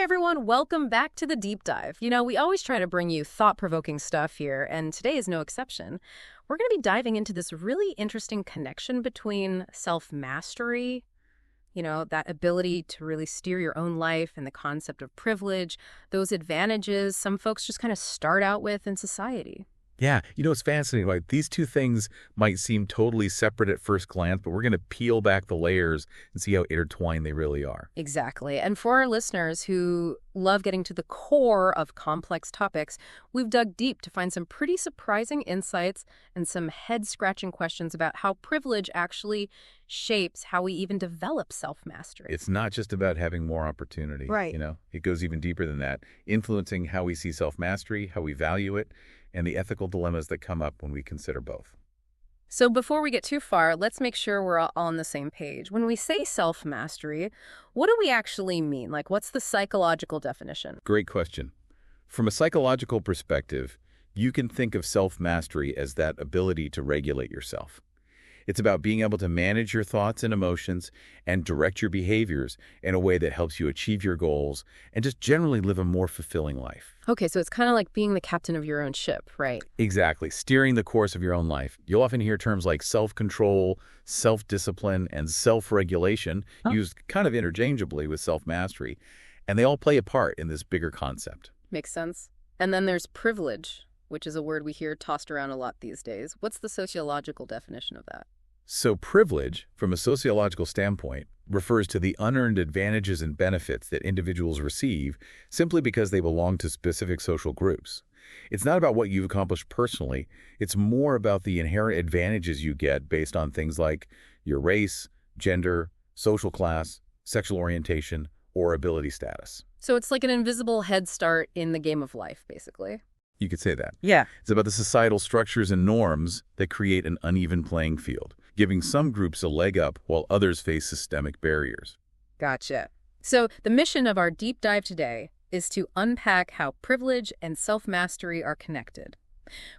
everyone, welcome back to the deep dive. We always try to bring you thought-provoking stuff here, and today is no exception. We're going to be diving into this really interesting connection between self-mastery, that ability to really steer your own life, and the concept of privilege, those advantages some folks just kind of start out with in society. Yeah, it's fascinating. Like, these two things might seem totally separate at first glance, but we're going to peel back the layers and see how intertwined they really are. Exactly. And for our listeners who love getting to the core of complex topics, we've dug deep to find some pretty surprising insights and some head-scratching questions about how privilege actually shapes how we even develop self-mastery. It's not just about having more opportunity. Right. It goes even deeper than that, influencing how we see self-mastery, how we value it, and the ethical dilemmas that come up when we consider both. So before we get too far, let's make sure we're all on the same page. When we say self-mastery, what do we actually mean? Like, what's the psychological definition? Great question. From a psychological perspective, you can think of self-mastery as that ability to regulate yourself. It's about being able to manage your thoughts and emotions and direct your behaviors in a way that helps you achieve your goals and just generally live a more fulfilling life. Okay, so it's kind of like being the captain of your own ship, right? Exactly. Steering the course of your own life. You'll often hear terms like self-control, self-discipline, and self-regulation used kind of interchangeably with self-mastery, and they all play a part in this bigger concept. Makes sense. And then there's privilege, which is a word we hear tossed around a lot these days. What's the sociological definition of that? So privilege, from a sociological standpoint, refers to the unearned advantages and benefits that individuals receive simply because they belong to specific social groups. It's not about what you've accomplished personally. It's more about the inherent advantages you get based on things like your race, gender, social class, sexual orientation, or ability status. So it's like an invisible head start in the game of life, basically. You could say that. Yeah. It's about the societal structures and norms that create an uneven playing field, giving some groups a leg up while others face systemic barriers. Gotcha. So the mission of our deep dive today is to unpack how privilege and self-mastery are connected.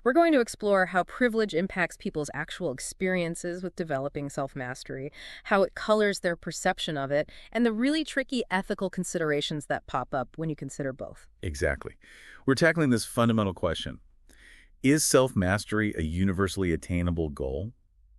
We're going to explore how privilege impacts people's actual experiences with developing self-mastery, how it colors their perception of it, and the really tricky ethical considerations that pop up when you consider both. Exactly. We're tackling this fundamental question. Is self-mastery a universally attainable goal?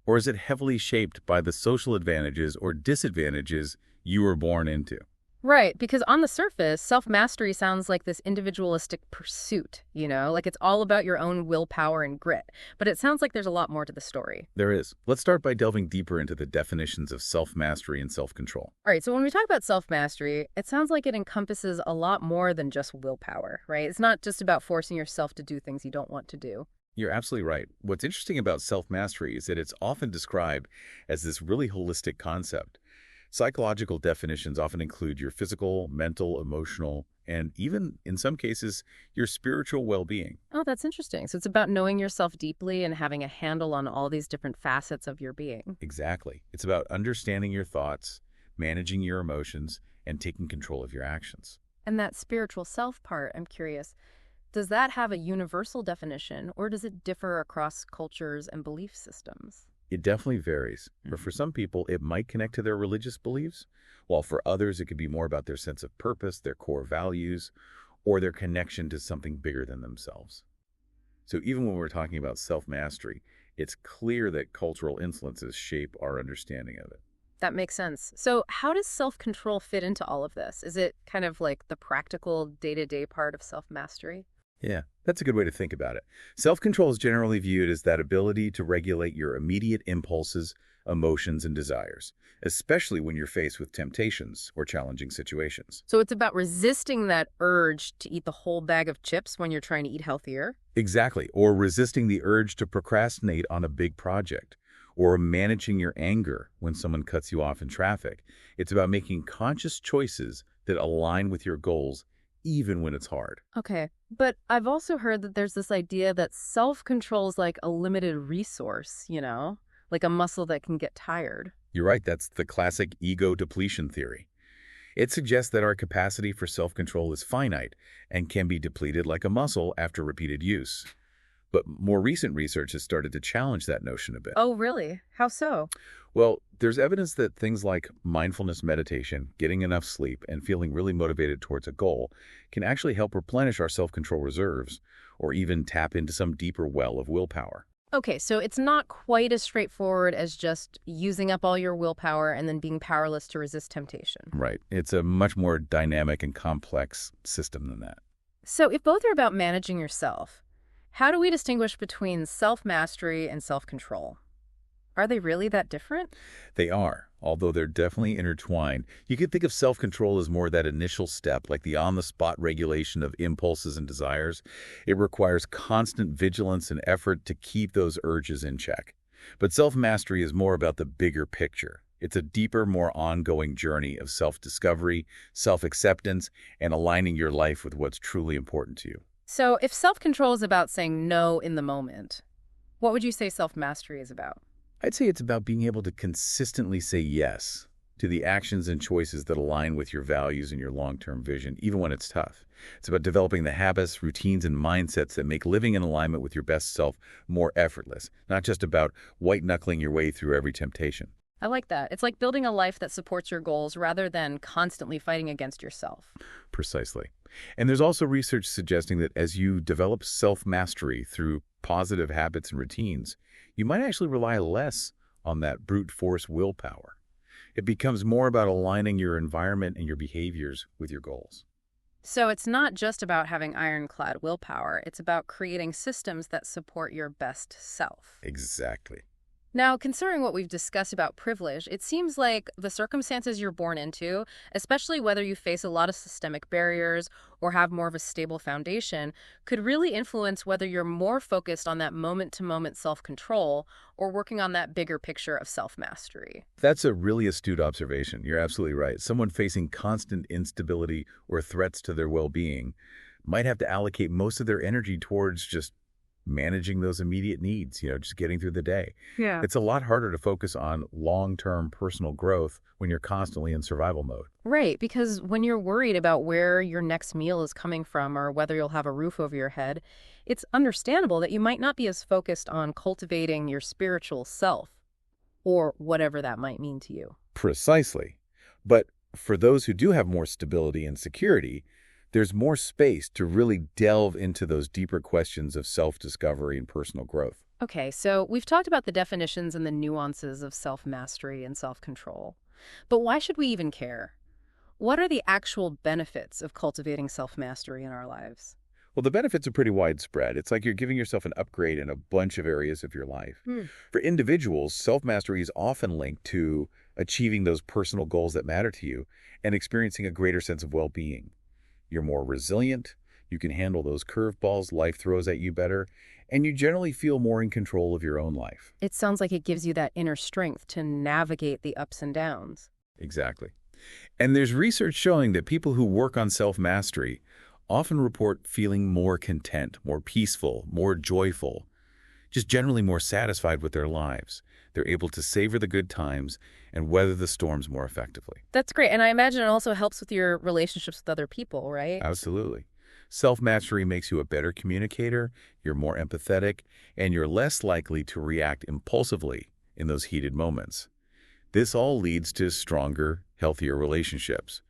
Or is it heavily shaped by the social advantages or disadvantages you were born into? Right, because on the surface, self-mastery sounds like this individualistic pursuit, like it's all about your own willpower and grit. But it sounds like there's a lot more to the story. There is. Let's start by delving deeper into the definitions of self-mastery and self-control. All right, so when we talk about self-mastery, it sounds like it encompasses a lot more than just willpower, right? It's not just about forcing yourself to do things you don't want to do. You're absolutely right. What's interesting about self-mastery is that it's often described as this really holistic concept. Psychological definitions often include your physical, mental, emotional, and even, in some cases, your spiritual well-being. Oh, that's interesting. So it's about knowing yourself deeply and having a handle on all these different facets of your being. Exactly. It's about understanding your thoughts, managing your emotions, and taking control of your actions. And that spiritual self part, I'm curious, does that have a universal definition, or does it differ across cultures and belief systems? It definitely varies, but for some people, it might connect to their religious beliefs, while for others, it could be more about their sense of purpose, their core values, or their connection to something bigger than themselves. So even when we're talking about self-mastery, it's clear that cultural influences shape our understanding of it. That makes sense. So how does self-control fit into all of this? Is it kind of like the practical day-to-day part of self-mastery? Yeah, that's a good way to think about it. Self-control is generally viewed as that ability to regulate your immediate impulses, emotions, and desires, especially when you're faced with temptations or challenging situations. So it's about resisting that urge to eat the whole bag of chips when you're trying to eat healthier? Exactly, or resisting the urge to procrastinate on a big project, or managing your anger when someone cuts you off in traffic. It's about making conscious choices that align with your goals even when it's hard. Okay, but I've also heard that there's this idea that self-control is like a limited resource, like a muscle that can get tired. You're right, that's the classic ego depletion theory. It suggests that our capacity for self-control is finite and can be depleted like a muscle after repeated use. But more recent research has started to challenge that notion a bit. Oh, really? How so? Well, there's evidence that things like mindfulness meditation, getting enough sleep, and feeling really motivated towards a goal can actually help replenish our self-control reserves, or even tap into some deeper well of willpower. Okay, so it's not quite as straightforward as just using up all your willpower and then being powerless to resist temptation. Right. It's a much more dynamic and complex system than that. So if both are about managing yourself, how do we distinguish between self-mastery and self-control? Are they really that different? They are, although they're definitely intertwined. You could think of self-control as more that initial step, like the on-the-spot regulation of impulses and desires. It requires constant vigilance and effort to keep those urges in check. But self-mastery is more about the bigger picture. It's a deeper, more ongoing journey of self-discovery, self-acceptance, and aligning your life with what's truly important to you. So if self-control is about saying no in the moment, what would you say self-mastery is about? I'd say it's about being able to consistently say yes to the actions and choices that align with your values and your long-term vision, even when it's tough. It's about developing the habits, routines, and mindsets that make living in alignment with your best self more effortless, not just about white-knuckling your way through every temptation. I like that. It's like building a life that supports your goals rather than constantly fighting against yourself. Precisely. And there's also research suggesting that as you develop self-mastery through positive habits and routines, you might actually rely less on that brute force willpower. It becomes more about aligning your environment and your behaviors with your goals. So it's not just about having ironclad willpower. It's about creating systems that support your best self. Exactly. Now, considering what we've discussed about privilege, it seems like the circumstances you're born into, especially whether you face a lot of systemic barriers or have more of a stable foundation, could really influence whether you're more focused on that moment-to-moment self-control or working on that bigger picture of self-mastery. That's a really astute observation. You're absolutely right. Someone facing constant instability or threats to their well-being might have to allocate most of their energy towards just managing those immediate needs, just getting through the day. Yeah. It's a lot harder to focus on long-term personal growth when you're constantly in survival mode. Right, because when you're worried about where your next meal is coming from or whether you'll have a roof over your head, it's understandable that you might not be as focused on cultivating your spiritual self or whatever that might mean to you. Precisely. But for those who do have more stability and security, there's more space to really delve into those deeper questions of self-discovery and personal growth. Okay, so we've talked about the definitions and the nuances of self-mastery and self-control. But why should we even care? What are the actual benefits of cultivating self-mastery in our lives? Well, the benefits are pretty widespread. It's like you're giving yourself an upgrade in a bunch of areas of your life. For individuals, self-mastery is often linked to achieving those personal goals that matter to you and experiencing a greater sense of well-being. You're more resilient, you can handle those curveballs life throws at you better, and you generally feel more in control of your own life. It sounds like it gives you that inner strength to navigate the ups and downs. Exactly. And there's research showing that people who work on self-mastery often report feeling more content, more peaceful, more joyful, just generally more satisfied with their lives. They're able to savor the good times and weather the storms more effectively. That's great. And I imagine it also helps with your relationships with other people, right? Absolutely. Self-mastery makes you a better communicator, you're more empathetic, and you're less likely to react impulsively in those heated moments. This all leads to stronger, healthier relationships.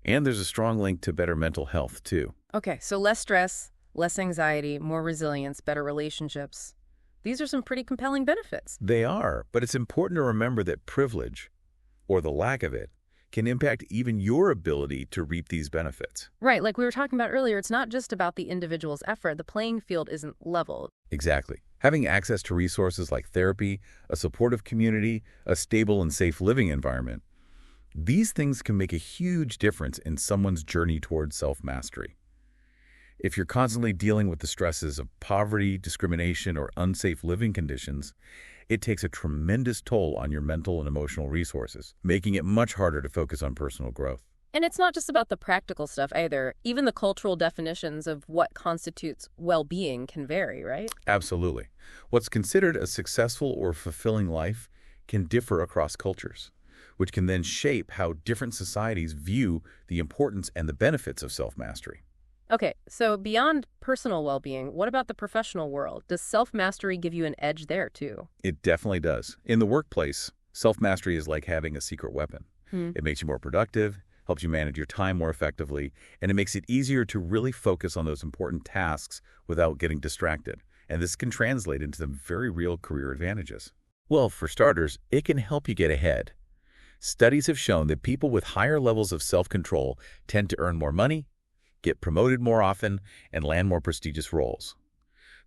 And there's a strong link to better mental health, too. Okay, so less stress, less anxiety, more resilience, better relationships. These are some pretty compelling benefits. They are, but it's important to remember that privilege, or the lack of it, can impact even your ability to reap these benefits. Right, like we were talking about earlier, it's not just about the individual's effort. The playing field isn't level. Exactly. Having access to resources like therapy, a supportive community, a stable and safe living environment, these things can make a huge difference in someone's journey towards self-mastery. If you're constantly dealing with the stresses of poverty, discrimination, or unsafe living conditions, it takes a tremendous toll on your mental and emotional resources, making it much harder to focus on personal growth. And it's not just about the practical stuff either. Even the cultural definitions of what constitutes well-being can vary, right? Absolutely. What's considered a successful or fulfilling life can differ across cultures, which can then shape how different societies view the importance and the benefits of self-mastery. Okay, so beyond personal well-being, what about the professional world? Does self-mastery give you an edge there, too? It definitely does. In the workplace, self-mastery is like having a secret weapon. Hmm. It makes you more productive, helps you manage your time more effectively, and it makes it easier to really focus on those important tasks without getting distracted. And this can translate into some very real career advantages. Well, for starters, it can help you get ahead. Studies have shown that people with higher levels of self-control tend to earn more money, get promoted more often, and land more prestigious roles.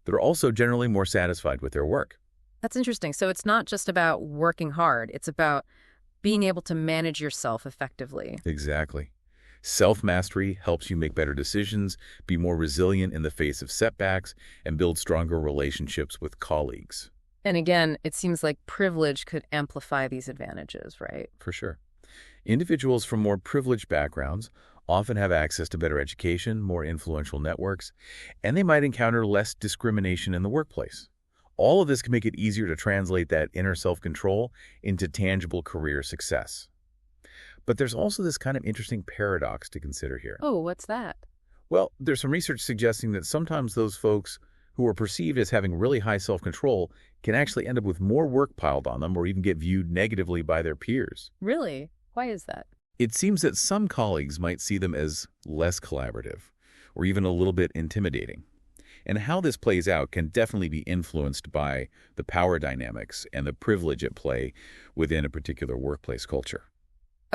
They're also generally more satisfied with their work. That's interesting. So it's not just about working hard. It's about being able to manage yourself effectively. Exactly. Self-mastery helps you make better decisions, be more resilient in the face of setbacks, and build stronger relationships with colleagues. And again, it seems like privilege could amplify these advantages, right? For sure. Individuals from more privileged backgrounds often have access to better education, more influential networks, and they might encounter less discrimination in the workplace. All of this can make it easier to translate that inner self-control into tangible career success. But there's also this kind of interesting paradox to consider here. Oh, what's that? Well, there's some research suggesting that sometimes those folks who are perceived as having really high self-control can actually end up with more work piled on them or even get viewed negatively by their peers. Really? Why is that? It seems that some colleagues might see them as less collaborative or even a little bit intimidating. And how this plays out can definitely be influenced by the power dynamics and the privilege at play within a particular workplace culture.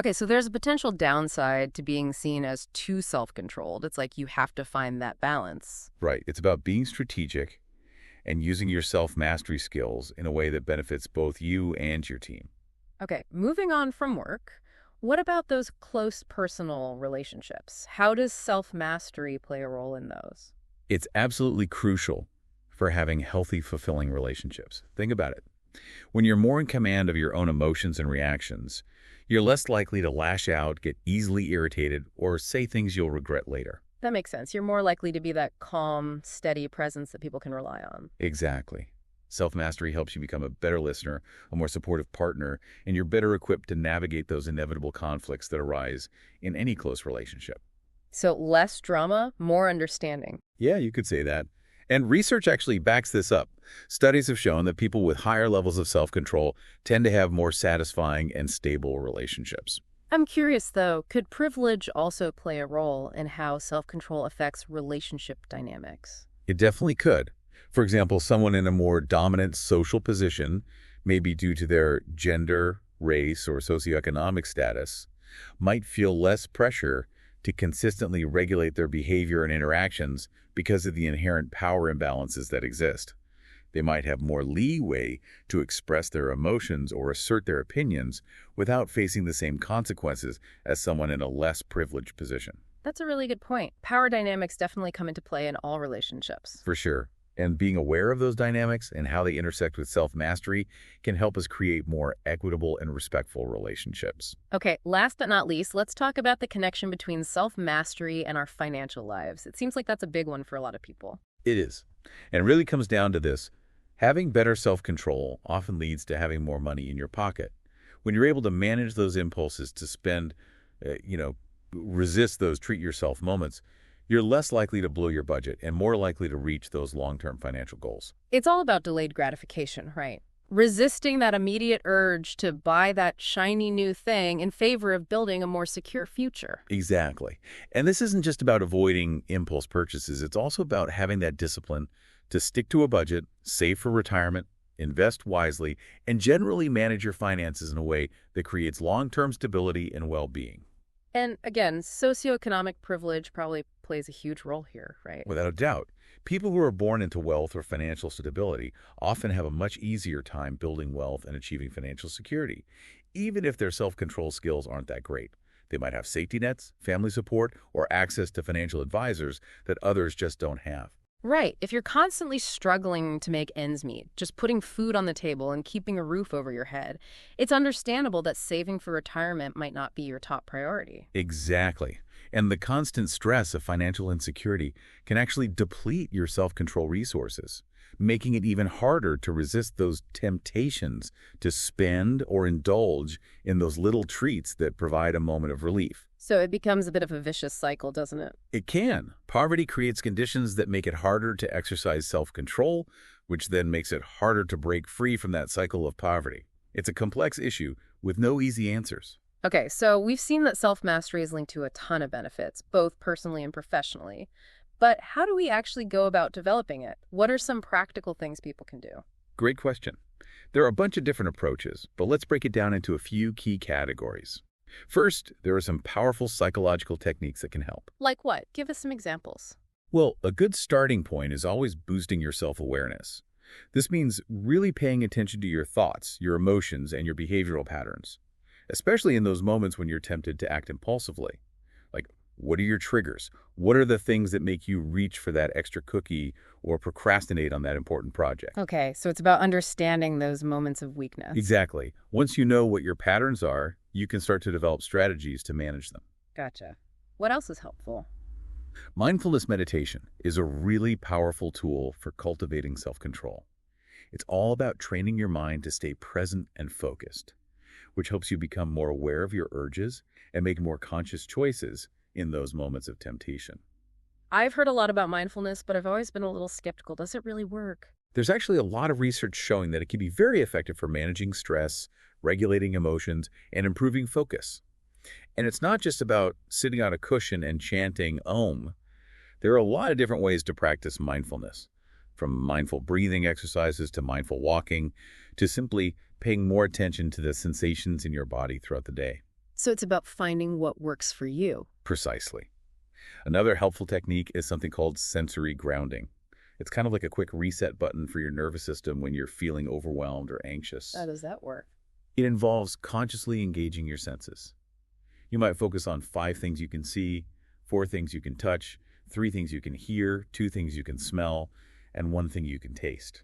Okay, so there's a potential downside to being seen as too self-controlled. It's like you have to find that balance. Right. It's about being strategic and using your self-mastery skills in a way that benefits both you and your team. Okay, moving on from work, what about those close personal relationships? How does self-mastery play a role in those? It's absolutely crucial for having healthy, fulfilling relationships. Think about it. When you're more in command of your own emotions and reactions, you're less likely to lash out, get easily irritated, or say things you'll regret later. That makes sense. You're more likely to be that calm, steady presence that people can rely on. Exactly. Self-mastery helps you become a better listener, a more supportive partner, and you're better equipped to navigate those inevitable conflicts that arise in any close relationship. So less drama, more understanding. Yeah, you could say that. And research actually backs this up. Studies have shown that people with higher levels of self-control tend to have more satisfying and stable relationships. I'm curious, though, could privilege also play a role in how self-control affects relationship dynamics? It definitely could. For example, someone in a more dominant social position, maybe due to their gender, race, or socioeconomic status, might feel less pressure to consistently regulate their behavior and interactions because of the inherent power imbalances that exist. They might have more leeway to express their emotions or assert their opinions without facing the same consequences as someone in a less privileged position. That's a really good point. Power dynamics definitely come into play in all relationships. For sure. And being aware of those dynamics and how they intersect with self-mastery can help us create more equitable and respectful relationships. Okay, last but not least, let's talk about the connection between self-mastery and our financial lives. It seems like that's a big one for a lot of people. It is. And it really comes down to this. Having better self-control often leads to having more money in your pocket. When you're able to manage those impulses to spend, resist those treat yourself moments, you're less likely to blow your budget and more likely to reach those long-term financial goals. It's all about delayed gratification, right? Resisting that immediate urge to buy that shiny new thing in favor of building a more secure future. Exactly. And this isn't just about avoiding impulse purchases. It's also about having that discipline to stick to a budget, save for retirement, invest wisely, and generally manage your finances in a way that creates long-term stability and well-being. And again, socioeconomic privilege probably plays a huge role here, right? Without a doubt. People who are born into wealth or financial stability often have a much easier time building wealth and achieving financial security, even if their self-control skills aren't that great. They might have safety nets, family support, or access to financial advisors that others just don't have. Right. If you're constantly struggling to make ends meet, just putting food on the table and keeping a roof over your head, it's understandable that saving for retirement might not be your top priority. Exactly. And the constant stress of financial insecurity can actually deplete your self-control resources. making it even harder to resist those temptations to spend or indulge in those little treats that provide a moment of relief. So it becomes a bit of a vicious cycle, doesn't it? It can. Poverty creates conditions that make it harder to exercise self-control, which then makes it harder to break free from that cycle of poverty. It's a complex issue with no easy answers. Okay, so we've seen that self-mastery is linked to a ton of benefits, both personally and professionally. But how do we actually go about developing it? What are some practical things people can do? Great question. There are a bunch of different approaches, but let's break it down into a few key categories. First, there are some powerful psychological techniques that can help. Like what? Give us some examples. Well, a good starting point is always boosting your self-awareness. This means really paying attention to your thoughts, your emotions, and your behavioral patterns, especially in those moments when you're tempted to act impulsively. Like, what are your triggers? What are the things that make you reach for that extra cookie or procrastinate on that important project? Okay, so it's about understanding those moments of weakness. Exactly. Once you know what your patterns are, you can start to develop strategies to manage them. Gotcha. What else is helpful? Mindfulness meditation is a really powerful tool for cultivating self-control. It's all about training your mind to stay present and focused, which helps you become more aware of your urges and make more conscious choices in those moments of temptation. I've heard a lot about mindfulness, but I've always been a little skeptical. Does it really work? There's actually a lot of research showing that it can be very effective for managing stress, regulating emotions, and improving focus. And it's not just about sitting on a cushion and chanting Om. There are a lot of different ways to practice mindfulness, from mindful breathing exercises to mindful walking, to simply paying more attention to the sensations in your body throughout the day. So it's about finding what works for you. Precisely. Another helpful technique is something called sensory grounding. It's kind of like a quick reset button for your nervous system when you're feeling overwhelmed or anxious. How does that work? It involves consciously engaging your senses. You might focus on 5 things you can see, 4 things you can touch, 3 things you can hear, 2 things you can smell, and 1 thing you can taste.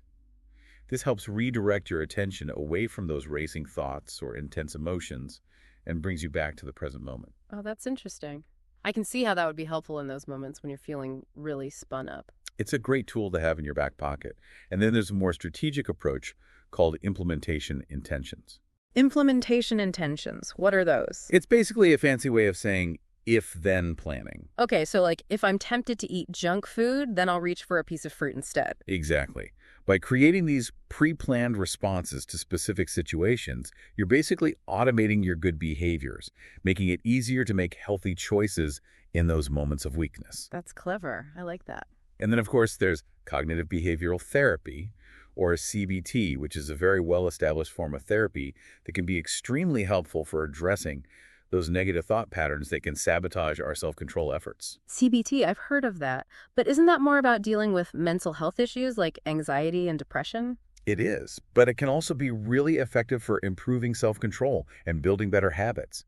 This helps redirect your attention away from those racing thoughts or intense emotions and brings you back to the present moment. Oh, that's interesting. I can see how that would be helpful in those moments when you're feeling really spun up. It's a great tool to have in your back pocket. And then there's a more strategic approach called implementation intentions. Implementation intentions. What are those? It's basically a fancy way of saying if-then planning. Okay, so like if I'm tempted to eat junk food, then I'll reach for a piece of fruit instead. Exactly. By creating these pre-planned responses to specific situations, you're basically automating your good behaviors, making it easier to make healthy choices in those moments of weakness. That's clever. I like that. And then, of course, there's cognitive behavioral therapy, or CBT, which is a very well-established form of therapy that can be extremely helpful for addressing those negative thought patterns that can sabotage our self-control efforts. CBT, I've heard of that. But isn't that more about dealing with mental health issues like anxiety and depression? It is, but it can also be really effective for improving self-control and building better habits.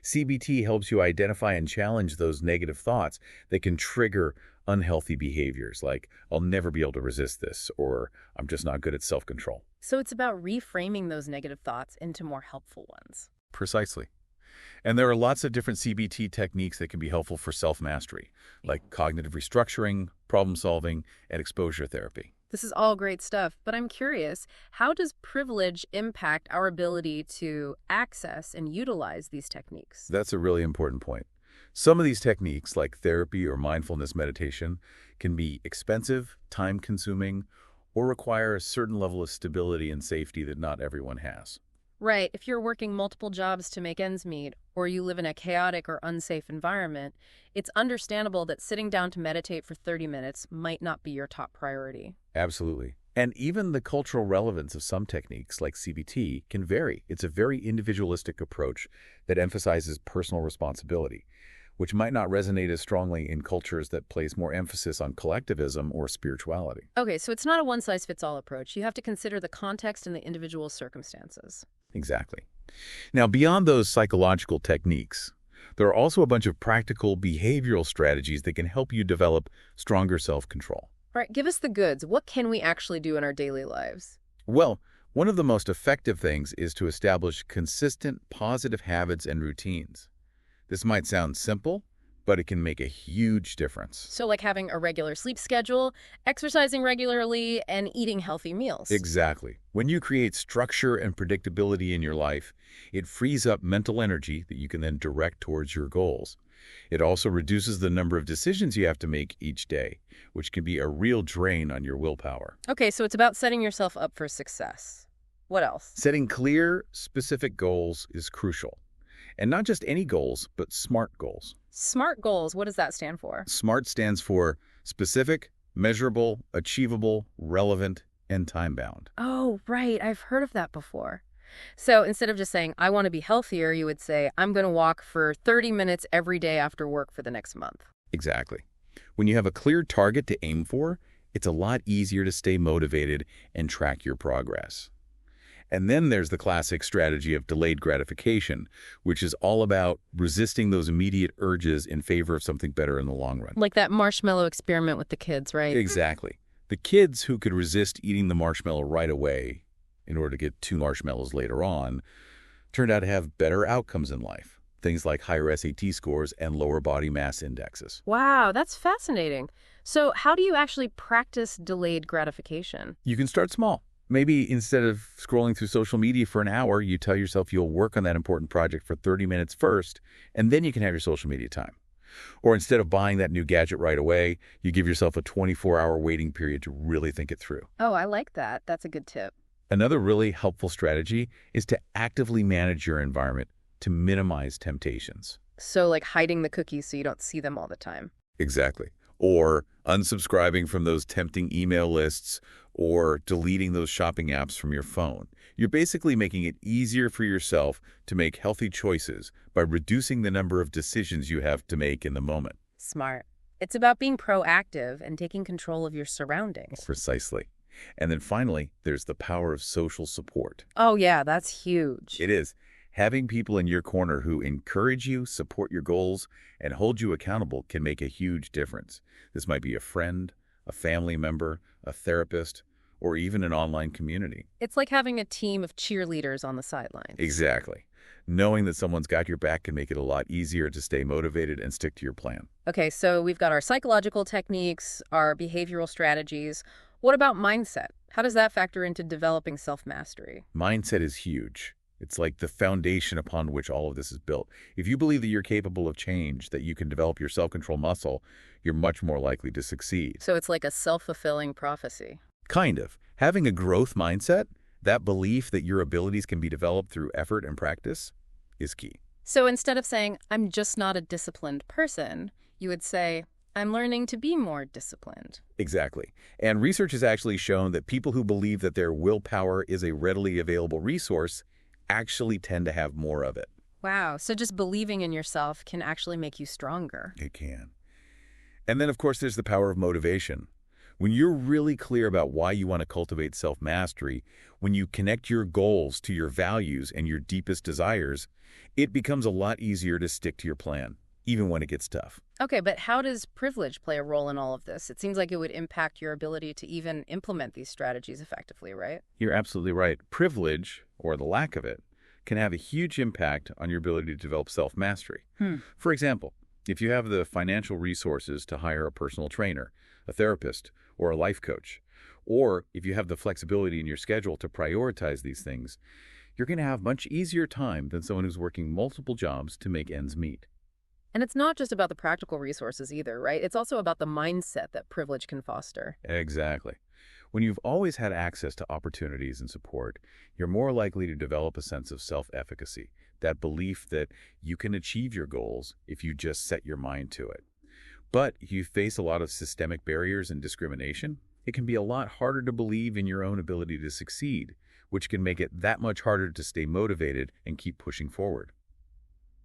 CBT helps you identify and challenge those negative thoughts that can trigger unhealthy behaviors like, I'll never be able to resist this, or I'm just not good at self-control. So it's about reframing those negative thoughts into more helpful ones. Precisely. And there are lots of different CBT techniques that can be helpful for self-mastery, like cognitive restructuring, problem-solving, and exposure therapy. This is all great stuff, but I'm curious, how does privilege impact our ability to access and utilize these techniques? That's a really important point. Some of these techniques, like therapy or mindfulness meditation, can be expensive, time-consuming, or require a certain level of stability and safety that not everyone has. Right. If you're working multiple jobs to make ends meet, or you live in a chaotic or unsafe environment, it's understandable that sitting down to meditate for 30 minutes might not be your top priority. Absolutely. And even the cultural relevance of some techniques, like CBT, can vary. It's a very individualistic approach that emphasizes personal responsibility, which might not resonate as strongly in cultures that place more emphasis on collectivism or spirituality. Okay, so it's not a one-size-fits-all approach. You have to consider the context and the individual circumstances. Exactly. Now, beyond those psychological techniques, there are also a bunch of practical behavioral strategies that can help you develop stronger self-control. All right, give us the goods. What can we actually do in our daily lives? Well, one of the most effective things is to establish consistent positive habits and routines. This might sound simple, but it can make a huge difference. So like having a regular sleep schedule, exercising regularly, and eating healthy meals. Exactly. When you create structure and predictability in your life, it frees up mental energy that you can then direct towards your goals. It also reduces the number of decisions you have to make each day, which can be a real drain on your willpower. Okay, so it's about setting yourself up for success. What else? Setting clear, specific goals is crucial. And not just any goals, but SMART goals. SMART goals, what does that stand for? SMART stands for specific, measurable, achievable, relevant, and time-bound. Oh, right. I've heard of that before. So instead of just saying, I want to be healthier, you would say, I'm going to walk for 30 minutes every day after work for the next month. Exactly. When you have a clear target to aim for, it's a lot easier to stay motivated and track your progress. And then there's the classic strategy of delayed gratification, which is all about resisting those immediate urges in favor of something better in the long run. Like that marshmallow experiment with the kids, right? Exactly. The kids who could resist eating the marshmallow right away in order to get 2 marshmallows later on turned out to have better outcomes in life. Things like higher SAT scores and lower body mass indexes. Wow, that's fascinating. So how do you actually practice delayed gratification? You can start small. Maybe instead of scrolling through social media for an hour, you tell yourself you'll work on that important project for 30 minutes first, and then you can have your social media time. Or instead of buying that new gadget right away, you give yourself a 24-hour waiting period to really think it through. Oh, I like that. That's a good tip. Another really helpful strategy is to actively manage your environment to minimize temptations. So like hiding the cookies so you don't see them all the time. Exactly. Or unsubscribing from those tempting email lists, or deleting those shopping apps from your phone. You're basically making it easier for yourself to make healthy choices by reducing the number of decisions you have to make in the moment. Smart. It's about being proactive and taking control of your surroundings. Precisely. And then finally, there's the power of social support. Oh yeah, that's huge. It is. Having people in your corner who encourage you, support your goals, and hold you accountable can make a huge difference. This might be a friend, a family member, a therapist, or even an online community. It's like having a team of cheerleaders on the sidelines. Exactly. Knowing that someone's got your back can make it a lot easier to stay motivated and stick to your plan. Okay, so we've got our psychological techniques, our behavioral strategies. What about mindset? How does that factor into developing self-mastery? Mindset is huge. It's like the foundation upon which all of this is built. If you believe that you're capable of change, that you can develop your self-control muscle, you're much more likely to succeed. So it's like a self-fulfilling prophecy. Kind of. Having a growth mindset, that belief that your abilities can be developed through effort and practice, is key. So instead of saying, I'm just not a disciplined person, you would say, I'm learning to be more disciplined. Exactly. And research has actually shown that people who believe that their willpower is a readily available resource actually tend to have more of it. Wow, so just believing in yourself can actually make you stronger. It can. And then, of course, there's the power of motivation. When you're really clear about why you want to cultivate self-mastery, when you connect your goals to your values and your deepest desires, it becomes a lot easier to stick to your plan, even when it gets tough. Okay, but how does privilege play a role in all of this? It seems like it would impact your ability to even implement these strategies effectively, right? You're absolutely right. Privilege, or the lack of it, can have a huge impact on your ability to develop self-mastery. For example, if you have the financial resources to hire a personal trainer, a therapist, or a life coach, or if you have the flexibility in your schedule to prioritize these things, you're going to have much easier time than someone who's working multiple jobs to make ends meet. And it's not just about the practical resources either, right? It's also about the mindset that privilege can foster. Exactly. When you've always had access to opportunities and support, you're more likely to develop a sense of self-efficacy, that belief that you can achieve your goals if you just set your mind to it. But if you face a lot of systemic barriers and discrimination, it can be a lot harder to believe in your own ability to succeed, which can make it that much harder to stay motivated and keep pushing forward.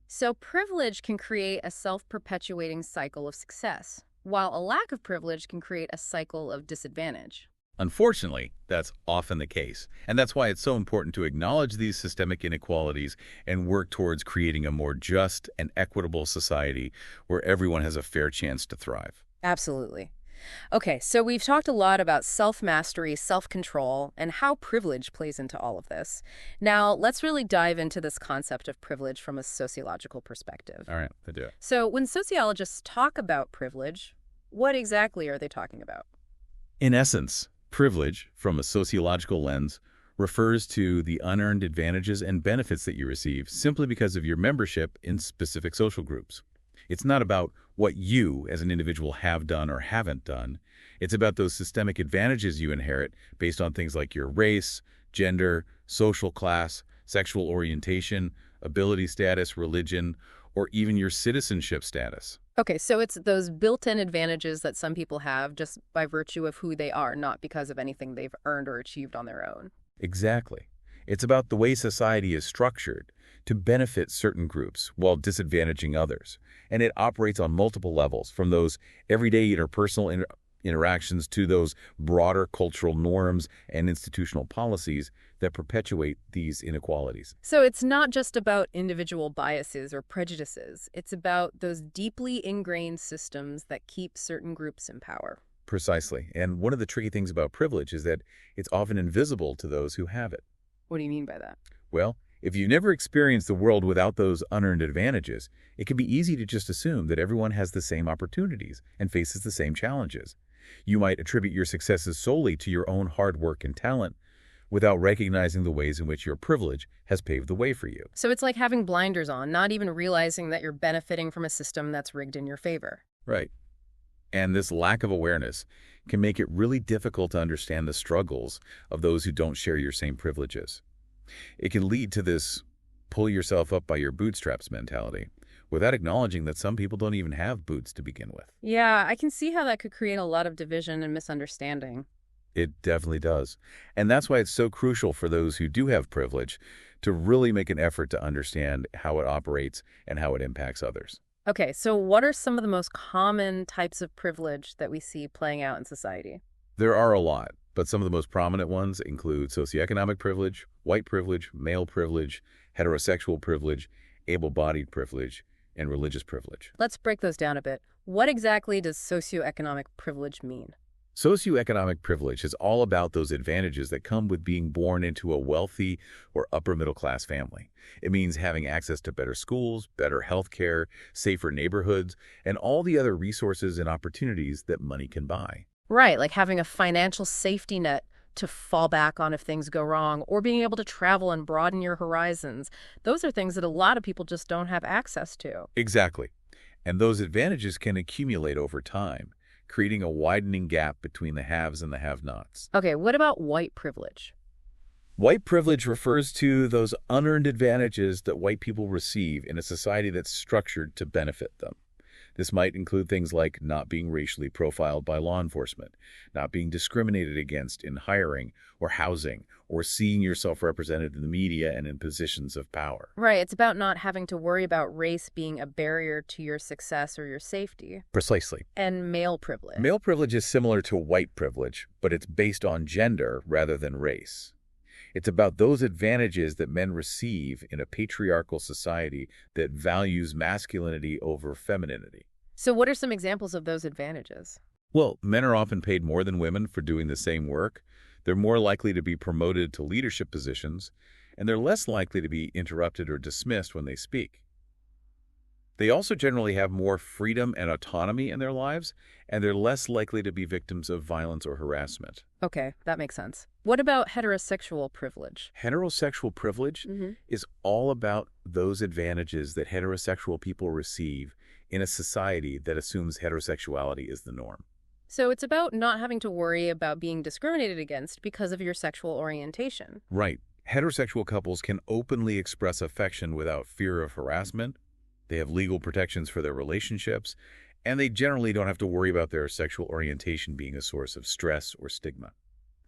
So privilege can create a self-perpetuating cycle of success, while a lack of privilege can create a cycle of disadvantage. Unfortunately, that's often the case, and that's why it's so important to acknowledge these systemic inequalities and work towards creating a more just and equitable society where everyone has a fair chance to thrive. Absolutely. Okay, so we've talked a lot about self-mastery, self-control, and how privilege plays into all of this. Now, let's really dive into this concept of privilege from a sociological perspective. All right, I do it. So, when sociologists talk about privilege, what exactly are they talking about? In essence, privilege, from a sociological lens, refers to the unearned advantages and benefits that you receive simply because of your membership in specific social groups. It's not about what you, as an individual, have done or haven't done. It's about those systemic advantages you inherit based on things like your race, gender, social class, sexual orientation, ability status, religion, or even your citizenship status. Okay, so it's those built-in advantages that some people have just by virtue of who they are, not because of anything they've earned or achieved on their own. Exactly. It's about the way society is structured to benefit certain groups while disadvantaging others. And it operates on multiple levels, from those everyday interpersonal interactions to those broader cultural norms and institutional policies that perpetuate these inequalities. So it's not just about individual biases or prejudices. It's about those deeply ingrained systems that keep certain groups in power. Precisely. And one of the tricky things about privilege is that it's often invisible to those who have it. What do you mean by that? Well, if you've never experienced the world without those unearned advantages, it can be easy to just assume that everyone has the same opportunities and faces the same challenges. You might attribute your successes solely to your own hard work and talent without recognizing the ways in which your privilege has paved the way for you. So it's like having blinders on, not even realizing that you're benefiting from a system that's rigged in your favor. Right. And this lack of awareness can make it really difficult to understand the struggles of those who don't share your same privileges. It can lead to this pull yourself up by your bootstraps mentality, without acknowledging that some people don't even have boots to begin with. Yeah, I can see how that could create a lot of division and misunderstanding. It definitely does. And that's why it's so crucial for those who do have privilege to really make an effort to understand how it operates and how it impacts others. Okay, so what are some of the most common types of privilege that we see playing out in society? There are a lot, but some of the most prominent ones include socioeconomic privilege, white privilege, male privilege, heterosexual privilege, able-bodied privilege, and religious privilege. Let's break those down a bit. What exactly does socioeconomic privilege mean? Socioeconomic privilege is all about those advantages that come with being born into a wealthy or upper-middle-class family. It means having access to better schools, better health care, safer neighborhoods, and all the other resources and opportunities that money can buy. Right, like having a financial safety net to fall back on if things go wrong, or being able to travel and broaden your horizons. Those are things that a lot of people just don't have access to. Exactly. And those advantages can accumulate over time, creating a widening gap between the haves and the have-nots. Okay, what about white privilege? White privilege refers to those unearned advantages that white people receive in a society that's structured to benefit them. This might include things like not being racially profiled by law enforcement, not being discriminated against in hiring or housing, or seeing yourself represented in the media and in positions of power. Right, it's about not having to worry about race being a barrier to your success or your safety. Precisely. And male privilege. Male privilege is similar to white privilege, but it's based on gender rather than race. It's about those advantages that men receive in a patriarchal society that values masculinity over femininity. So what are some examples of those advantages? Well, men are often paid more than women for doing the same work. They're more likely to be promoted to leadership positions, and they're less likely to be interrupted or dismissed when they speak. They also generally have more freedom and autonomy in their lives, and they're less likely to be victims of violence or harassment. Okay, that makes sense. What about heterosexual privilege? Heterosexual privilege is all about those advantages that heterosexual people receive in a society that assumes heterosexuality is the norm. So it's about not having to worry about being discriminated against because of your sexual orientation. Right. Heterosexual couples can openly express affection without fear of harassment. They have legal protections for their relationships, and they generally don't have to worry about their sexual orientation being a source of stress or stigma.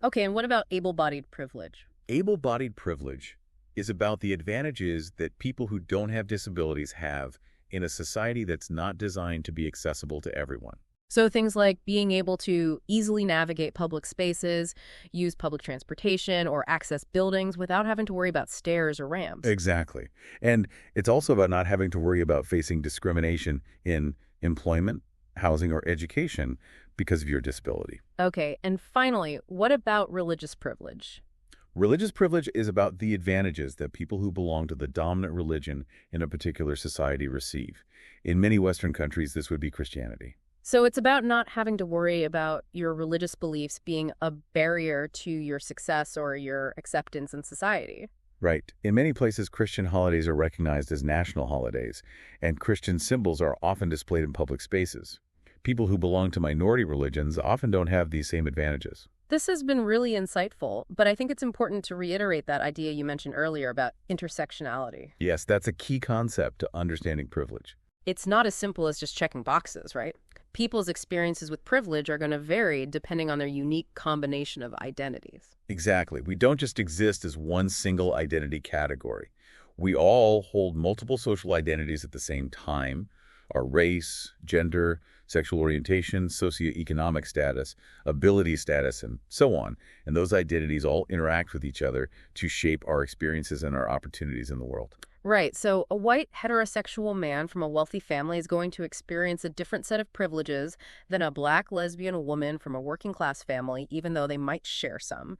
Okay, and what about able-bodied privilege? Able-bodied privilege is about the advantages that people who don't have disabilities have in a society that's not designed to be accessible to everyone. So things like being able to easily navigate public spaces, use public transportation, or access buildings without having to worry about stairs or ramps. Exactly. And it's also about not having to worry about facing discrimination in employment, housing, or education because of your disability. Okay, and finally, what about religious privilege? Religious privilege is about the advantages that people who belong to the dominant religion in a particular society receive. In many Western countries, this would be Christianity. So it's about not having to worry about your religious beliefs being a barrier to your success or your acceptance in society. Right. In many places, Christian holidays are recognized as national holidays, and Christian symbols are often displayed in public spaces. People who belong to minority religions often don't have these same advantages. This has been really insightful, but I think it's important to reiterate that idea you mentioned earlier about intersectionality. Yes, that's a key concept to understanding privilege. It's not as simple as just checking boxes, right? People's experiences with privilege are going to vary depending on their unique combination of identities. Exactly. We don't just exist as one single identity category. We all hold multiple social identities at the same time. Our race, gender, sexual orientation, socioeconomic status, ability status, and so on. And those identities all interact with each other to shape our experiences and our opportunities in the world. Right, so a white heterosexual man from a wealthy family is going to experience a different set of privileges than a black lesbian woman from a working class family, even though they might share some.